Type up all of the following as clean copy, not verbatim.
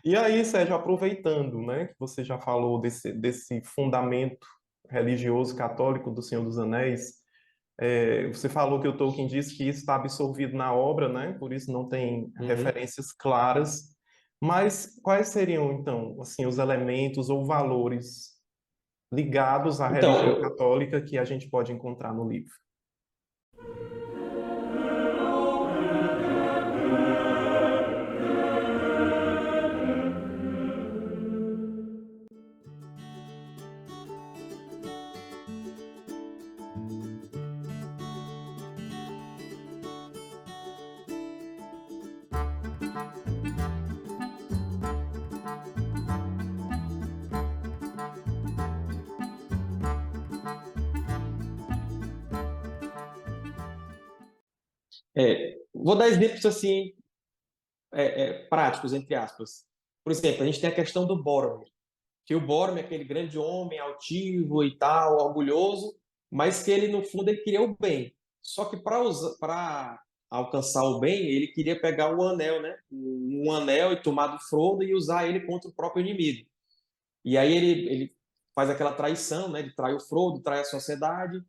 E aí, Sérgio, aproveitando, né, que você já falou desse fundamento religioso católico do Senhor dos Anéis, você falou que o Tolkien disse que isso está absorvido na obra, né, por isso não tem Uhum. referências claras, mas quais seriam, então, assim, os elementos ou valores ligados à Então, religião católica que a gente pode encontrar no livro? vou dar exemplos assim, práticos, entre aspas. Por exemplo, a gente tem a questão do Boromir, que o Boromir é aquele grande homem altivo e tal, orgulhoso, mas que ele, no fundo, ele queria o bem. Só que para alcançar o bem, ele queria pegar o anel, né? Um anel e tomar do Frodo e usar ele contra o próprio inimigo. E aí ele faz aquela traição, né? Ele trai o Frodo, trai a sociedade,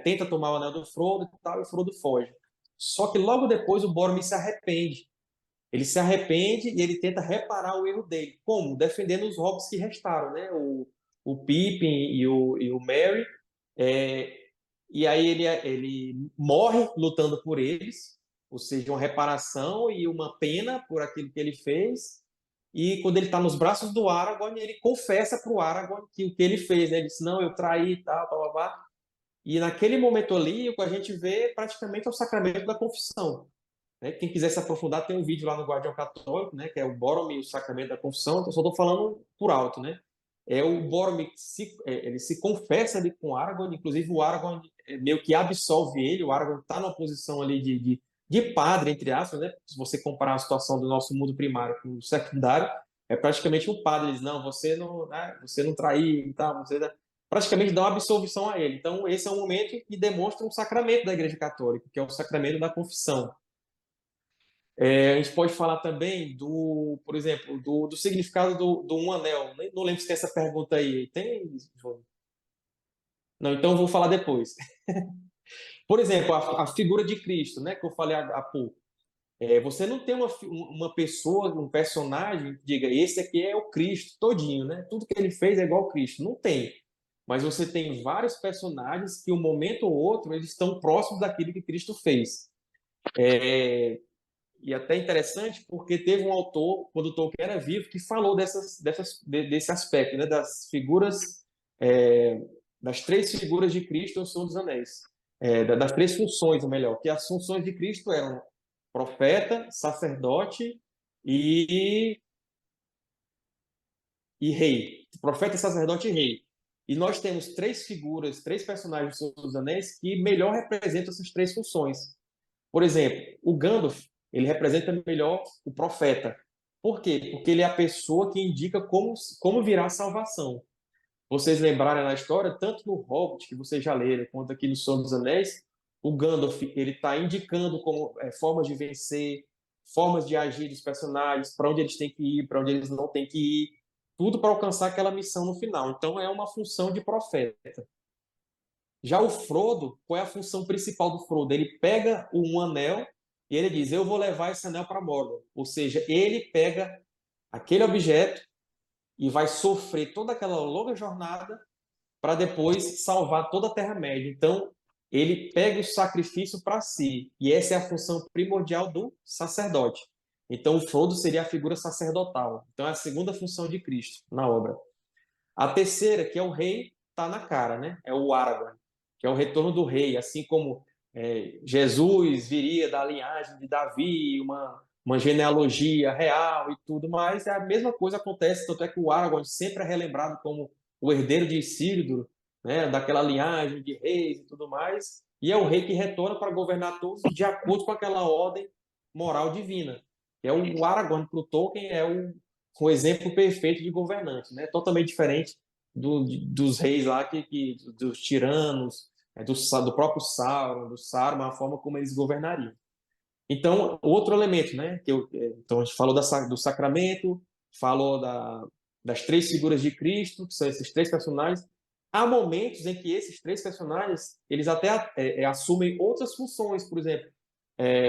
tenta tomar o anel do Frodo e tal, e o Frodo foge. Só que logo depois o Boromir se arrepende. Ele se arrepende e ele tenta reparar o erro dele. Como? Defendendo os hobbits que restaram, né? O Pippin e o Merry. É, e aí ele morre lutando por eles, ou seja, uma reparação e uma pena por aquilo que ele fez. E quando ele está nos braços do Aragorn, ele confessa para o Aragorn que o que ele fez, né? Ele disse, não, eu traí e tal, tal, tal, tal. E naquele momento ali, o que a gente vê praticamente é o sacramento da confissão, né? Quem quiser se aprofundar, tem um vídeo lá no Guardião Católico, né? Que é o Boromir e o Sacramento da Confissão. Então, só estou falando por alto, né? O Boromir ele se confessa ali com o Aragorn, inclusive o Aragorn meio que absolve ele. O Aragorn está numa posição ali de padre, entre aspas, né? Se você comparar a situação do nosso mundo primário com o secundário, é praticamente um padre. Ele diz, não, você não, né? Você não traiu e tal, praticamente dá uma absolvição a ele. Então, esse é um momento que demonstra um sacramento da Igreja Católica, que é o sacramento da confissão. A gente pode falar também por exemplo, do significado do um anel. Não lembro se tem essa pergunta aí. Tem, João? Não, então eu vou falar depois. Por exemplo, a figura de Cristo, né, que eu falei há pouco. Você não tem uma pessoa, um personagem que diga, esse aqui é o Cristo todinho, né? Tudo que ele fez é igual ao Cristo. Não tem. Mas você tem vários personagens que, um momento ou outro, eles estão próximos daquilo que Cristo fez. E até interessante porque teve um autor, quando Tolkien era vivo, que falou desse aspecto, né, das figuras, é, das três figuras de Cristo no Senhor dos Anéis. Das três funções, ou melhor, que as funções de Cristo eram profeta, sacerdote e, e rei. Profeta, sacerdote e rei. E nós temos três figuras, três personagens do Senhor dos Anéis que melhor representam essas três funções. Por exemplo, o Gandalf, ele representa melhor o profeta. Por quê? Porque ele é a pessoa que indica como virá a salvação. Vocês lembrarem na história, tanto no Hobbit, que vocês já leram, quanto aqui no Senhor dos Anéis, o Gandalf ele está indicando formas de vencer, formas de agir dos personagens, para onde eles têm que ir, para onde eles não têm que ir, tudo para alcançar aquela missão no final. Então é uma função de profeta. Já o Frodo, qual é a função principal do Frodo? Ele pega um anel e ele diz: eu vou levar esse anel para Mordor. Ou seja, ele pega aquele objeto e vai sofrer toda aquela longa jornada para depois salvar toda a Terra-média. Então, ele pega o sacrifício para si. E essa é a função primordial do sacerdote. Então, o Frodo seria a figura sacerdotal. Então, é a segunda função de Cristo na obra. A terceira, que é o rei, está na cara, né? É o Aragorn, que é o retorno do rei, assim como Jesus viria da linhagem de Davi, uma genealogia real e tudo mais. É a mesma coisa acontece, tanto é que o Aragorn sempre é relembrado como o herdeiro de Isildur, né? Daquela linhagem de reis e tudo mais. E é o rei que retorna para governar todos de acordo com aquela ordem moral divina. É o Aragorn para o Tolkien o exemplo perfeito de governante, né? Totalmente diferente dos reis lá, dos tiranos, do próprio Sauron, do Saruman, a forma como eles governariam. Então, outro elemento, né? Então, a gente falou do sacramento, falou das três figuras de Cristo, que são esses três personagens. Há momentos em que esses três personagens eles até assumem outras funções. Por exemplo,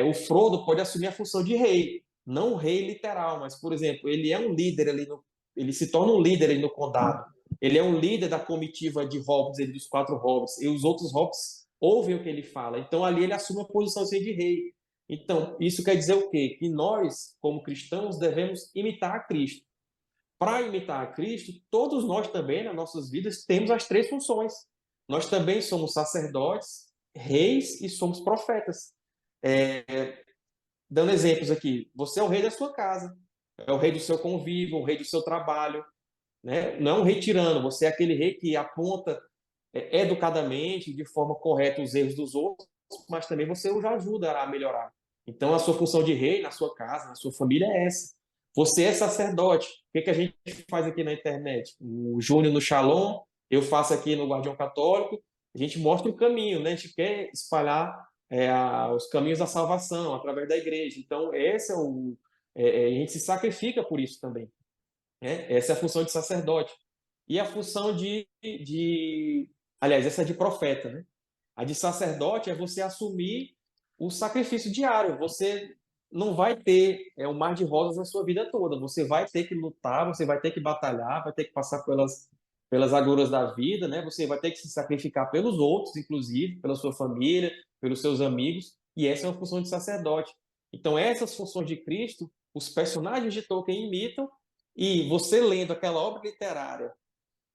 o Frodo pode assumir a função de rei, não um rei literal, mas, por exemplo, ele é um líder ali ele se torna um líder ali no condado. Ele é um líder da comitiva de hobbits, dos quatro hobbits, e os outros hobbits ouvem o que ele fala. Então, ali ele assume a posição de rei. Então, isso quer dizer o quê? Que nós, como cristãos, devemos imitar a Cristo. Para imitar a Cristo, todos nós também, nas nossas vidas, temos as três funções. Nós também somos sacerdotes, reis e somos profetas. Dando exemplos aqui, você é o rei da sua casa, é o rei do seu convívio, o rei do seu trabalho, né? Não é um rei tirano, você é aquele rei que aponta educadamente, de forma correta, os erros dos outros, mas também você os ajuda a melhorar. Então, a sua função de rei na sua casa, na sua família é essa. Você é sacerdote. O que a gente faz aqui na internet? O Júnior no Shalom, eu faço aqui no Guardião Católico, a gente mostra o caminho, né? A gente quer espalhar os caminhos da salvação através da igreja. Então, esse a gente se sacrifica por isso também. Né? Essa é a função de sacerdote. E a função aliás, essa é de profeta, né? A de sacerdote é você assumir o sacrifício diário. Você não vai ter um mar de rosas na sua vida toda. Você vai ter que lutar, você vai ter que batalhar, vai ter que passar pelas agruras da vida, né? Você vai ter que se sacrificar pelos outros, inclusive, pela sua família, pelos seus amigos. E essa é uma função de sacerdote. Então, essas funções de Cristo, os personagens de Tolkien imitam, e você lendo aquela obra literária,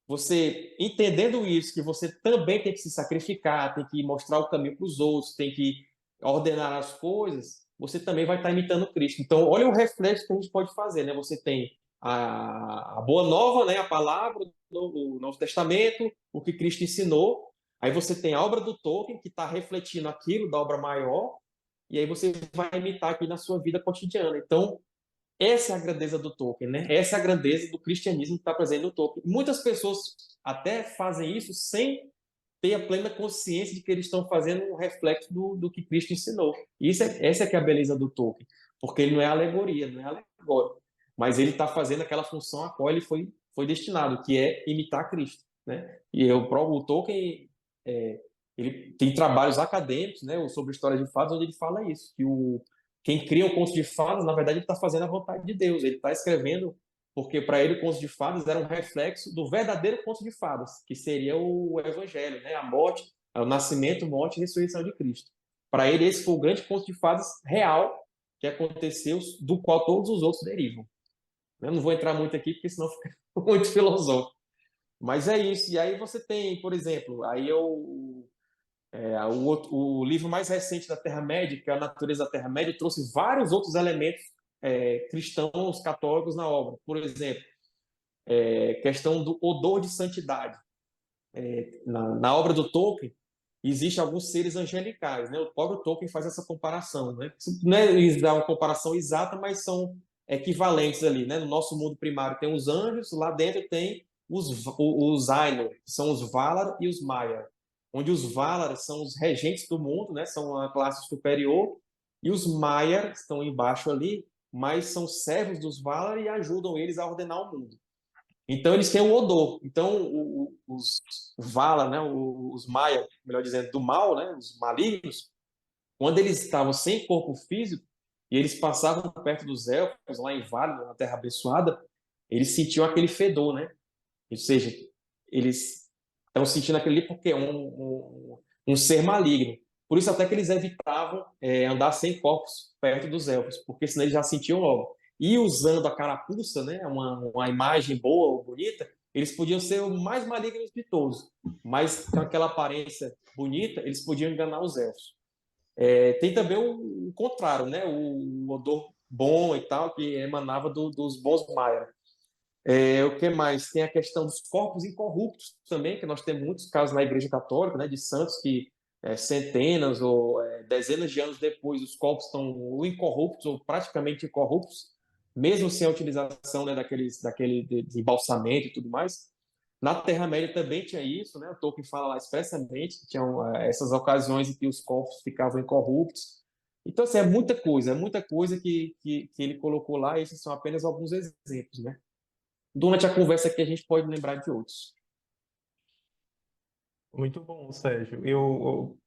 você entendendo isso, que você também tem que se sacrificar, tem que mostrar o caminho para os outros, tem que ordenar as coisas, você também vai estar imitando Cristo. Então, olha o reflexo que a gente pode fazer, né? Você tem a Boa Nova, né? A palavra, o Novo Testamento, o que Cristo ensinou. Aí você tem a obra do Tolkien, que está refletindo aquilo da obra maior, e aí você vai imitar aqui na sua vida cotidiana. Então, essa é a grandeza do Tolkien, né? Essa é a grandeza do cristianismo que está presente no Tolkien. Muitas pessoas até fazem isso sem ter a plena consciência de que eles estão fazendo um reflexo do que Cristo ensinou. Essa é que é a beleza do Tolkien, porque ele não é alegoria, não é alegórico, mas ele está fazendo aquela função a qual ele foi destinado, que é imitar Cristo, né? E o Tolkien, ele tem trabalhos acadêmicos, né, sobre história de fadas, onde ele fala isso, que quem cria um conto de fadas, na verdade, ele está fazendo a vontade de Deus. Ele está escrevendo porque, para ele, o conto de fadas era um reflexo do verdadeiro conto de fadas, que seria o Evangelho, né? A morte, o nascimento, morte e ressurreição de Cristo. Para ele, esse foi o grande conto de fadas real que aconteceu, do qual todos os outros derivam. Eu não vou entrar muito aqui, porque senão fica muito filosófico. Mas é isso. E aí você tem, por exemplo, o livro mais recente da Terra-média, que é A Natureza da Terra-média, trouxe vários outros elementos cristãos, católicos na obra. Por exemplo, questão do odor de santidade. Na obra do Tolkien, existem alguns seres angelicais. Né? O próprio Tolkien faz essa comparação. Né? Não é uma comparação exata, mas são equivalentes ali. Né? No nosso mundo primário tem os anjos, lá dentro tem os Ainur, que são os Valar e os Maiar, onde os Valar são os regentes do mundo, né? São a classe superior, e os Maiar estão embaixo ali, mas são servos dos Valar e ajudam eles a ordenar o mundo. Então eles têm um odor. Então os Valar, né? Os Maiar, melhor dizendo, do mal, né? Os malignos, quando eles estavam sem corpo físico e eles passavam perto dos elfos lá em Valinor, na Terra Abençoada, eles sentiam aquele fedor, né? Ou seja, eles estão sentindo aquele ali porque é um ser maligno. Por isso até que eles evitavam andar sem corpos perto dos elfos, porque senão eles já sentiam logo. E usando a carapuça, né, uma imagem boa ou bonita, eles podiam ser os mais malignos de todos. Mas com aquela aparência bonita, eles podiam enganar os elfos. Tem também o contrário, né, o odor bom e tal, que emanava dos bons Maiar. O que mais? Tem a questão dos corpos incorruptos também, que nós temos muitos casos na Igreja Católica, né, de santos que centenas ou dezenas de anos depois os corpos estão ou incorruptos ou praticamente incorruptos, mesmo sem a utilização, né, daquele de embalsamento e tudo mais. Na Terra-média também tinha isso, né? O Tolkien fala lá expressamente que tinham essas ocasiões em que os corpos ficavam incorruptos. Então, assim, é muita coisa que ele colocou lá, e esses são apenas alguns exemplos, né? Durante a conversa aqui a gente pode lembrar de outros. Muito bom, Sérgio.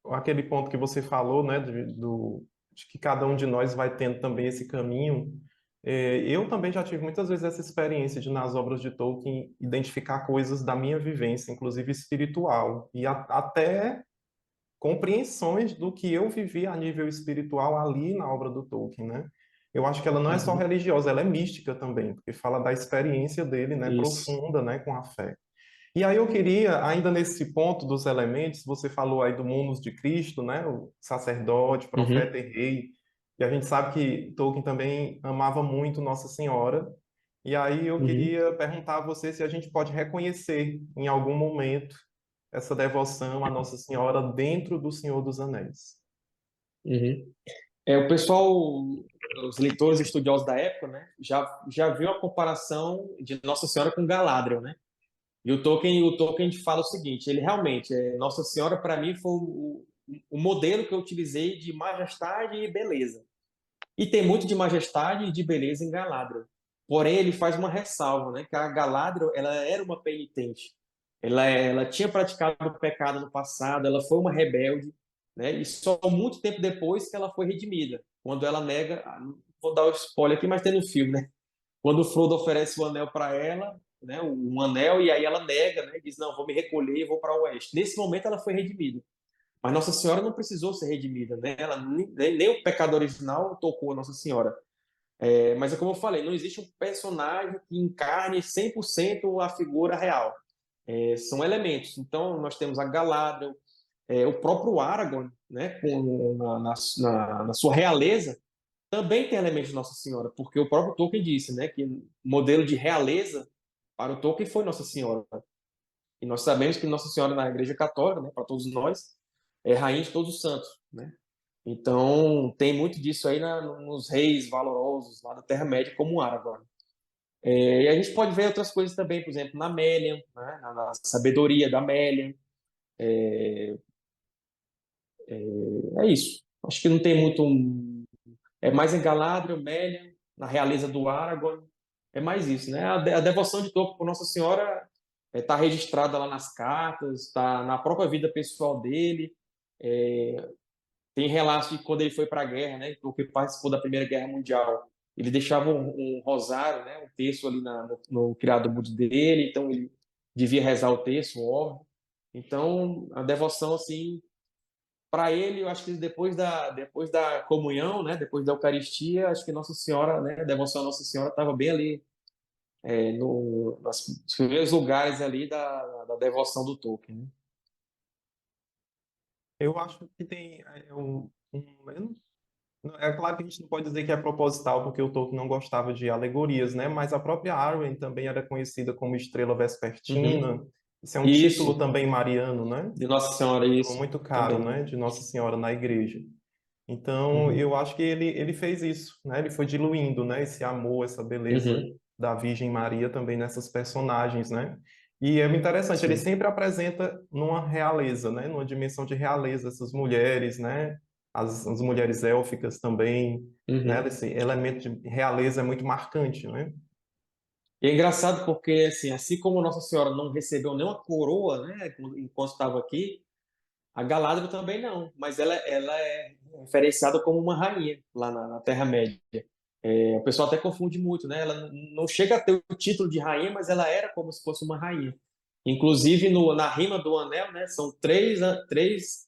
Aquele ponto que você falou, né, de que cada um de nós vai tendo também esse caminho. Eu também já tive muitas vezes essa experiência de, nas obras de Tolkien, identificar coisas da minha vivência, inclusive espiritual, e até compreensões do que eu vivi a nível espiritual ali na obra do Tolkien, né? Eu acho que ela não é só Uhum. religiosa, ela é mística também, porque fala da experiência dele, né, Isso. profunda, né, com a fé. E aí eu queria, ainda nesse ponto dos elementos, você falou aí do munus de Cristo, né? O sacerdote, profeta Uhum. e rei. E a gente sabe que Tolkien também amava muito Nossa Senhora. E aí eu Uhum. queria perguntar a você se a gente pode reconhecer em algum momento essa devoção à Nossa Senhora dentro do Senhor dos Anéis. Uhum. O pessoal, os leitores estudiosos da época, né, já viu a comparação de Nossa Senhora com Galadriel, né? E o Tolkien fala o seguinte, ele realmente, Nossa Senhora para mim foi o modelo que eu utilizei de majestade e beleza. E tem muito de majestade e de beleza em Galadriel. Porém, ele faz uma ressalva, né, que a Galadriel, ela era uma penitente. Ela tinha praticado o pecado no passado, ela foi uma rebelde, né, e só muito tempo depois que ela foi redimida. Quando ela nega, não vou dar o spoiler aqui, mas tem no filme, né? Quando o Frodo oferece o anel para ela, né, um anel, e aí ela nega, né, diz, não, vou me recolher e vou para o oeste. Nesse momento ela foi redimida. Mas Nossa Senhora não precisou ser redimida, né? Ela, nem o pecado original tocou a Nossa Senhora. Mas é como eu falei, não existe um personagem que encarne 100% a figura real. São elementos. Então, nós temos a Galadriel, o próprio Aragorn, né, na sua realeza, também tem elementos de Nossa Senhora, porque o próprio Tolkien disse, né, que o modelo de realeza para o Tolkien foi Nossa Senhora. E nós sabemos que Nossa Senhora na Igreja Católica, né, para todos nós, é rainha de todos os santos, né? Então, tem muito disso aí nos reis valorosos lá da Terra-média, como Aragorn. E a gente pode ver outras coisas também, por exemplo, na Melian, né? Na sabedoria da Melian. É isso. Acho que não tem muito. É mais em Galadriel, Melian, na realeza do Aragorn. É mais isso, né? A devoção de Tolkien por Nossa Senhora está registrada lá nas cartas, está na própria vida pessoal dele. É, Tem relatos de quando ele foi para a guerra, né? Porque participou da Primeira Guerra Mundial. Ele deixava um rosário, né? Um terço ali no criado mudo dele, então ele devia rezar o terço, óbvio. Então, a devoção, assim, para ele, eu acho que depois da comunhão, né? Depois da Eucaristia, acho que Nossa Senhora, né? A devoção à Nossa Senhora estava bem ali, nos primeiros lugares ali da devoção do Tolkien, né? Eu acho que tem é claro que a gente não pode dizer que é proposital, porque o Tolkien não gostava de alegorias, né? Mas a própria Arwen também era conhecida como estrela vespertina. Uhum. Isso é um título Isso, também mariano, né? de Nossa Senhora, Título isso, muito caro, também. né? De Nossa Senhora na igreja. Então, Uhum. eu acho que ele fez isso, né? Ele foi diluindo, né? Esse amor, essa beleza Uhum. da Virgem Maria também nessas personagens, né? E é interessante, ele Sim. sempre apresenta numa realeza, né? Numa dimensão de realeza, essas mulheres, né? As mulheres élficas também, né? Uhum. Esse elemento de realeza é muito marcante, né? E é engraçado porque, assim como Nossa Senhora não recebeu nenhuma coroa, né, enquanto estava aqui, a Galadriel também não, mas ela é referenciada como uma rainha lá na Terra-média. O pessoal até confunde muito, né? Ela não chega a ter o título de rainha, mas ela era como se fosse uma rainha. Inclusive, na rima do anel, né, são três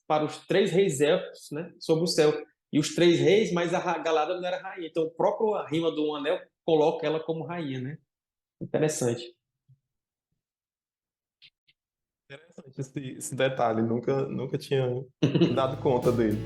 para os três reis élficos, né, sobre o céu. E os três reis, mas a Galadriel não era rainha. Então, o próprio a rima do anel coloca ela como rainha, né? Interessante. Interessante esse detalhe, nunca tinha me dado conta dele.